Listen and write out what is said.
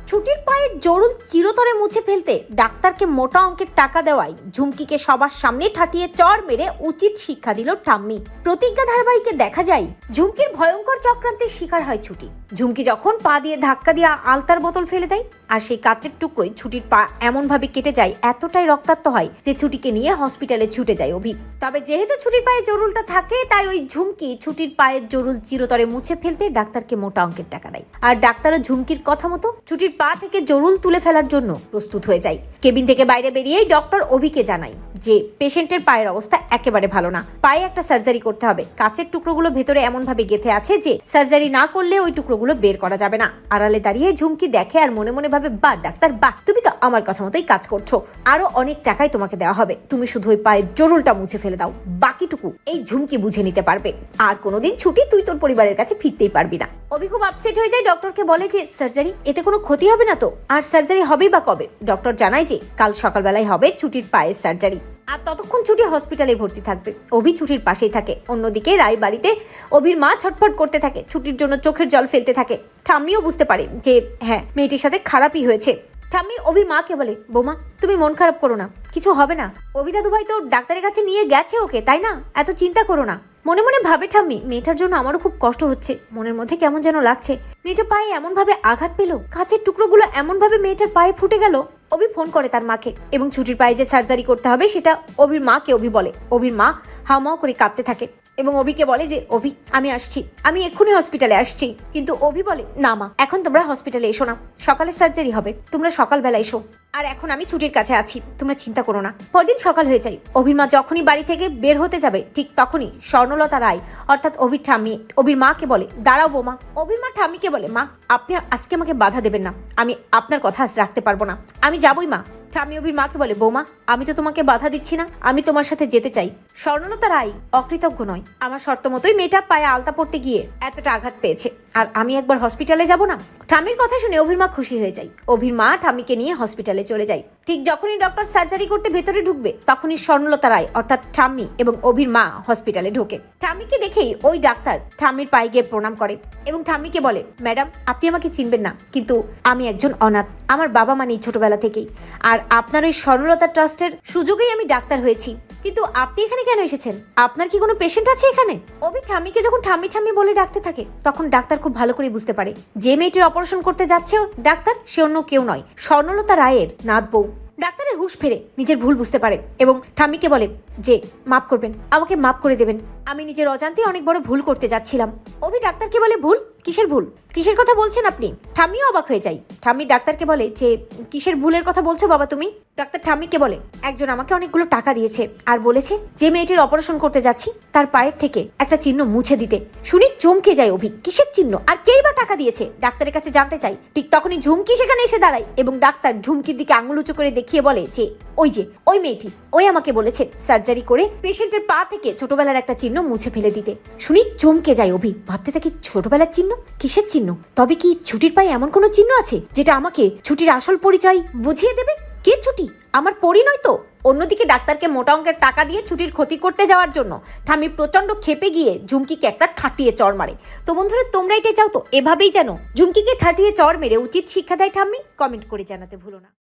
ছুটির পায়ের জরুল চিরতরে মুছে ফেলতে ডাক্তারকে মোটা অঙ্কের টাকা দেওয়ায় ঝুমকিকে সবার সামনে ঠাটিয়ে চড় মেরে উচিত শিক্ষা দিল ঠাম্মি। প্রতিজ্ঞা ধারাবাহিকে দেখা যায় ঝুমকির ভয়ঙ্কর চক্রান্তের শিকার হয় ছুটি। ঝুমকি যখন পা দিয়ে ধাক্কা দিয়ে আলতার বোতল ফেলে দেয় আর সেই কাচের টুকরোয় ছুটির পা এমন ভাবে কেটে যায়, এতটাই রক্তাক্ত হয় যে ছুটিকে নিয়ে হসপিটালে ছুটে যায় অভি। তবে যেহেতু ছুটির পায়ে জরুলটা থাকে তাই ওই ঝুমকি ছুটির পায়ের জরুল চিরতরে মুছে ফেলতে ডাক্তারকে মোটা অঙ্কের টাকা দেয়। আর ডাক্তারও ঝুমকির কথা মতো ছুটির পা থেকে জরুল তুলে ফেলার জন্য প্রস্তুত হয়ে যায়। কেবিন থেকে বাইরে বেরিয়েই ডক্টর অভিকে জানায় যে পেশেন্টের পায়ের অবস্থা একেবারে ভালো না, পায়ে একটা সার্জারি করতে হবে। কাচের টুকরোগুলো ভেতরে এমন ভাবে গেঁথে আছে যে সার্জারি না করলে ওই টুকরোগুলো বের করা যাবে না। আড়ালে দাঁড়িয়ে ঝুমকি দেখে আর মনে মনে ভাবে, বাহ ডাক্তার বাহ, তুমি তো আমার কথা মতোই কাজ করছো, আরো অনেক টাকাই তোমাকে দেওয়া হবে, তুমি শুধু ওই পায়ের জরুলটা মুছে ফেলে দাও, বাকিটুকু এই ঝুমকি বুঝে নিতে পারবে। আর কোনোদিন ছুটি তুই তোর পরিবারের কাছে ফিরতেই পারবি না। অভি খুব আপসেট হয়ে যায়, ডক্টরকে বলে যে সার্জারি, এতে কোনো ক্ষতি হবে না তো? আর সার্জারি হবেই বা কবে? ডক্টর জানায় যে কাল সকালবেলায় হবে ছুটির পায়ের সার্জারি, আর ততক্ষণ ছুটি হসপিটালে ভর্তি থাকবে। অভি ছুটির পাশেই থাকে। অন্যদিকে রায় বাড়িতে অভির মা ছটফট করতে থাকে, ছুটির জন্য চোখের জল ফেলতে থাকে। ঠাম্মিও বুঝতে পারে যে হ্যাঁ মেয়েটির সাথে খারাপই হয়েছে। ঠাম্মি অভির মাকে বলে, বৌমা তুমি মন খারাপ করো না, কিছু হবে না, অভি দাদু ভাই তো ডাক্তারের কাছে নিয়ে গেছে ওকে, তাই না? এত চিন্তা করো না। মনে মনে ভাবে ঠাম্মি, মেয়েটার জন্য আমারও খুব কষ্ট হচ্ছে, মনের মধ্যে কেমন যেন লাগছে। মেয়েটা পায়ে এমন ভাবে আঘাত পেল, কাচের টুকরোগুলো এমন ভাবে মেয়েটার পায়ে ফুটে গেল। অভি ফোন করে তার মাকে এবং ছুটির পায়ে যে সার্জারি করতে হবে সেটা অভির মাকে অভি বলে। অভির মা হাউমাউ করে কাঁদতে থাকে এবং অভিকে বলে যে অভি আমি আসছি, আমি এক্ষুনি হসপিটালে আসছি। কিন্তু অভি বলে, না মা, এখন তোমরা হসপিটালে এসো না, সকালে সার্জারি হবে, তোমরা সকালবেলা এসো, আর এখন আমি ছুটির কাছে আছি, তোমরা চিন্তা করো না। পরদিন সকাল হয়ে যায়। অভির মা যখনই বাড়ি থেকে বের হতে যাবে ঠিক তখনই স্বর্ণলতা রায় অর্থাৎ অভির ঠাম্মি অভির মাকে বলে, দাঁড়াও বৌমা। অভির মা ঠাম্মিকে বলে, মা আপনি আজকে আমাকে বাধা দেবেন না, আমি আপনার কথা আজ রাখতে পারবো না, আমি যাবই মা। ঠাম্মি অভির মাকে বলে, বৌমা আমি তো তোমাকে বাধা দিচ্ছি না, আমি তোমার সাথে যেতে চাই। স্বর্ণলতা রায় অকৃতজ্ঞ নয়, আমার শর্ত মতোই মেয়েটা পায়ে আলতা পড়তে গিয়ে এতটা আঘাত পেয়েছে, আর আমি একবার হসপিটালে যাব না? ঠাম্মির কথা শুনে অভির মা খুশি হয়ে যায়। অভির মা ঠাম্মিকে নিয়ে হসপিটালে চলে যায়। ঠিক যখনই ডক্টর সার্জারি করতে ভেতরে ঢুকবে তখনই স্বর্ণলতা রায় অর্থাৎ ঠাম্মি এবং অভির মা হসপিটালে ঢোকে। ঠাম্মিকে দেখেই ওই ডাক্তার ঠাম্মির পায়ে গিয়ে প্রণাম করে এবং ঠাম্মিকে বলে, ম্যাডাম আপনি আমাকে চিনবেন না, কিন্তু আমি একজন অনাথ, আমার বাবা মা নেই ছোটবেলা থেকেই, আর আপনার ওই স্বর্ণলতা ট্রাস্টের সুযোগেই আমি ডাক্তার হয়েছি, কিন্তু আপনি এখানে কেন এসেছেন? আপনার কি কোনো পেশেন্ট আছে এখানে? অভি ঠাম্মিকে যখন ঠাম্মি ঠাম্মি বলে ডাকতে থাকে তখন ডাক্তার খুব ভালো করে বুঝতে পারে যে মেয়েটির অপারেশন করতে যাচ্ছে ডাক্তার সে অন্য কেউ নয়, স্বর্ণলতা রায়ের নাত বউ। ডাক্তারের হুঁশ ফেরে নিজের ভুল বুঝতে পারে এবং ঠাম্মিকে বলে যে মাফ করবেন, আমাকে মাফ করে দেবেন, আমি নিজের অজান্তে অনেক বড় ভুল করতে যাচ্ছিলাম। অভি ডাক্তারকে বলে, ভুল? কিসের ভুল? কিসের কথা বলছেন আপনি? ঠাম্মিও অবাক হয়ে যায়। ঠাম্মি ডাক্তারকে বলে যে কিসের ভুলের কথা বলছো বাবা তুমি? ডাক্তার ঠাম্মিকে বলে, একজন আমাকে অনেকগুলো টাকা দিয়েছে আর বলেছে যে মেয়েটির অপারেশন করতে যাচ্ছি তার পায়ের থেকে একটা চিহ্ন মুছে দিতে। শুনি চমকে যায় অভি, কিসের চিহ্ন আর কেই বা টাকা দিয়েছে? ডাক্তারের কাছে জানতে চাই। ঠিক তখনই ঝুমকি সেখানে এসে দাঁড়ায় এবং ডাক্তার ঝুমকির দিকে আঙুল উঁচু করে দেখিয়ে বলে যে ওই যে ওই মেয়েটি, ওই আমাকে বলেছে সার্জারি করে পেশেন্টের পা থেকে ছোটবেলার একটা চিহ্ন মুছে ফেলে দিতে। শুনি চমকে যায় অভি, ভাবতে থাকি ছোটবেলার চিহ্ন? কিসের চিহ্ন? তবে কি ছুটির পায়ে এমন কোনো চিহ্ন আছে যেটা আমাকে ছুটির আসল পরিচয় বুঝিয়ে দেবে? কে ছুটি? আমার পরি নয় তো? অন্যদিকে ডাক্তারকে মোটা অঙ্কের টাকা দিয়ে ছুটির ক্ষতি করতে যাওয়ার জন্য ঠাম্মি প্রচন্ড ক্ষেপে গিয়ে ঝুমকিকে একটা ঠাটিয়ে চড় মারে। তো বন্ধুরা তোমরা এটা চাও তো এভাবেই যেন ঝুমকিকে ঠাটিয়ে চড় মেরে উচিত শিক্ষা দেয় ঠাম্মি? কমেন্ট করে জানাতে ভুলো না।